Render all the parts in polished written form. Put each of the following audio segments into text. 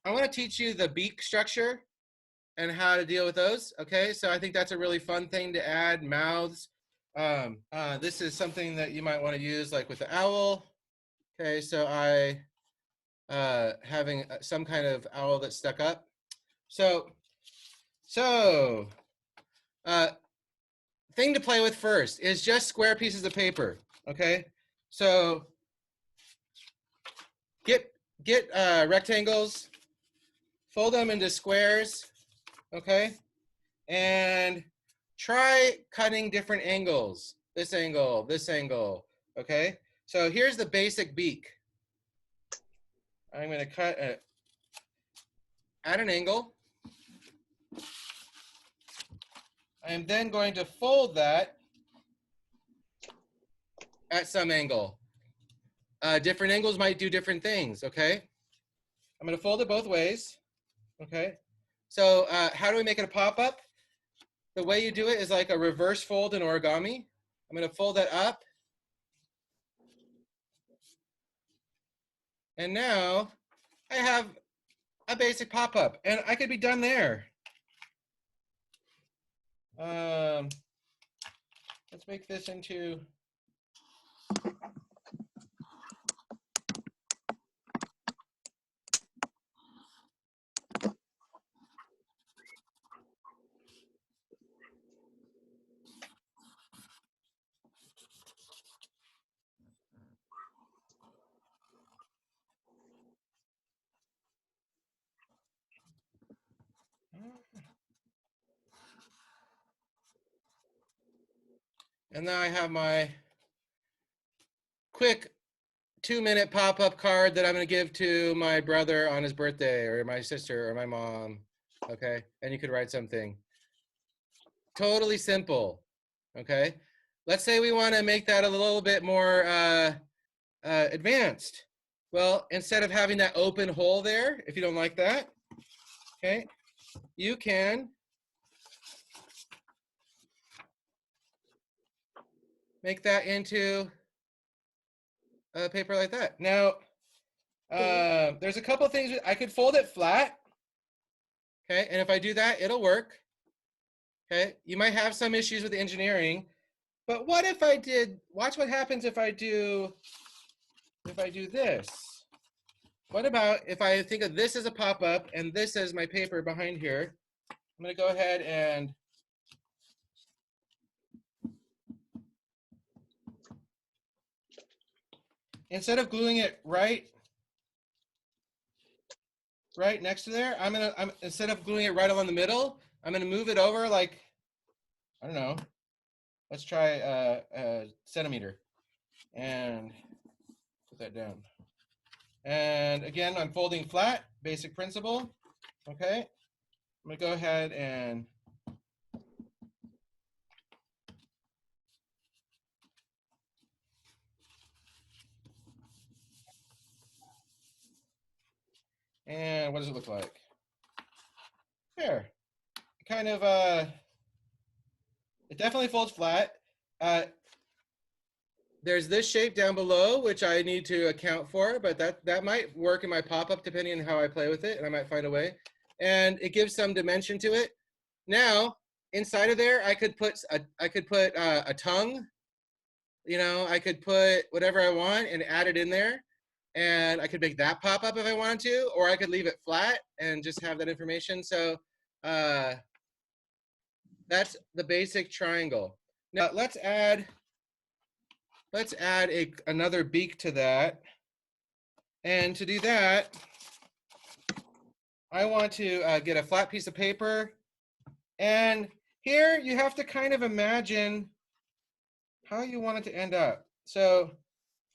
I want to teach you the beak structure and how to deal with those. Okay, so I think that's a really fun thing to add, mouths. This is something that you might want to use like with the owl. Okay, so I having some kind of owl that's stuck up. So uh, thing to play with first is just square pieces of paper. Okay, so get rectangles, fold them into squares. Okay, and try cutting different angles. This angle, this angle. Okay, so here's the basic beak. I'm going to cut at an angle. I'm then going to fold that at some angle. Different angles might do different things, okay? I'm going to fold it both ways, okay? So how do we make it a pop-up? The way you do it is like a reverse fold in origami. I'm going to fold that up. And now I have a basic pop-up, and I could be done there. Let's make this into and now I have my quick 2-minute pop-up card that I'm going to give to my brother on his birthday, or my sister, or my mom. Okay, and you could write something. Totally simple. Okay, let's say we want to make that a little bit more advanced. Well, instead of having that open hole there, if you don't like that, okay, you can make that into a paper like that. Now, there's a couple things. I could fold it flat, okay, and if I do that, it'll work. Okay, you might have some issues with engineering, but what if I did, watch what happens if I do this. What about if I think of this as a pop-up and this as my paper behind here? I'm going to go ahead and instead of gluing it right next to there, instead of gluing it right along the middle, I'm going to move it over like, I don't know, let's try a centimeter and put that down. And again, I'm folding flat, basic principle. Okay, I'm going to go ahead and what does it look like? There. Kind of, it definitely folds flat. There's this shape down below, which I need to account for, but that might work in my pop-up depending on how I play with it, and I might find a way. And it gives some dimension to it. Now, inside of there, I could put a tongue. You know, I could put whatever I want and add it in there. And I could make that pop up if I wanted to, or I could leave it flat and just have that information. So that's the basic triangle. Now let's add another beak to that. And to do that, I want to get a flat piece of paper. And here you have to kind of imagine how you want it to end up. So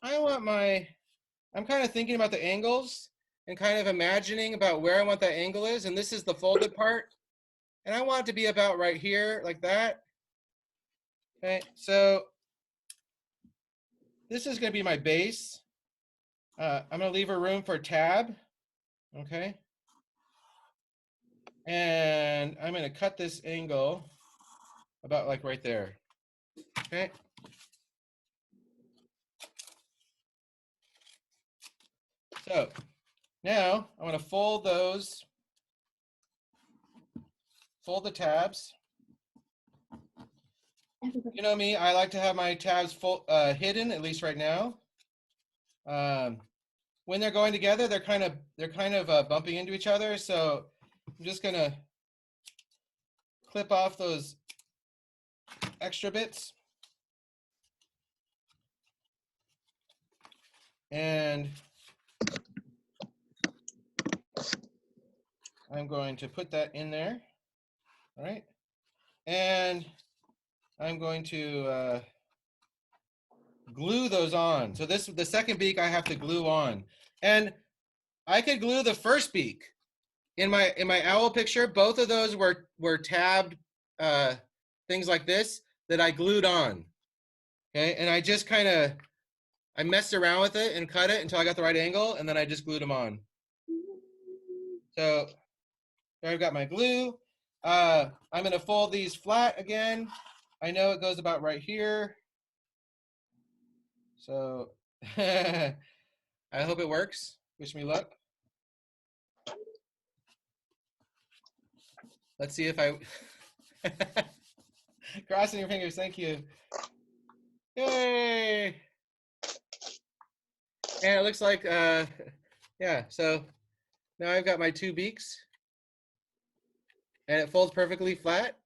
I'm kind of thinking about the angles and kind of imagining about where I want that angle is. And this is the folded part. And I want it to be about right here, like that. Okay, so this is going to be my base. I'm going to leave a room for tab. Okay. And I'm going to cut this angle about like right there. Okay. So Now I want to fold those, fold the tabs. You know me, I like to have my tabs hidden, at least right now. When they're going together, they're kind of bumping into each other. So I'm just gonna clip off those extra bits. And I'm going to put that in there. All right. And I'm going to glue those on. So the second beak I have to glue on. And I could glue the first beak. In my owl picture, both of those were tabbed things like this that I glued on. Okay, and I just I messed around with it and cut it until I got the right angle, and then I just glued them on. So there I've got my glue. I'm gonna fold these flat again. I know it goes about right here. So I hope it works. Wish me luck. Let's see if I crossing your fingers. Thank you. Yay! And it looks like, yeah, so now I've got my two beaks and it folds perfectly flat.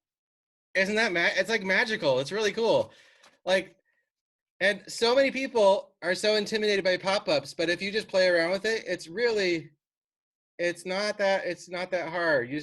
Isn't that it's like magical. It's really cool. Like, and so many people are so intimidated by pop-ups, but if you just play around with it, it's not that hard. You just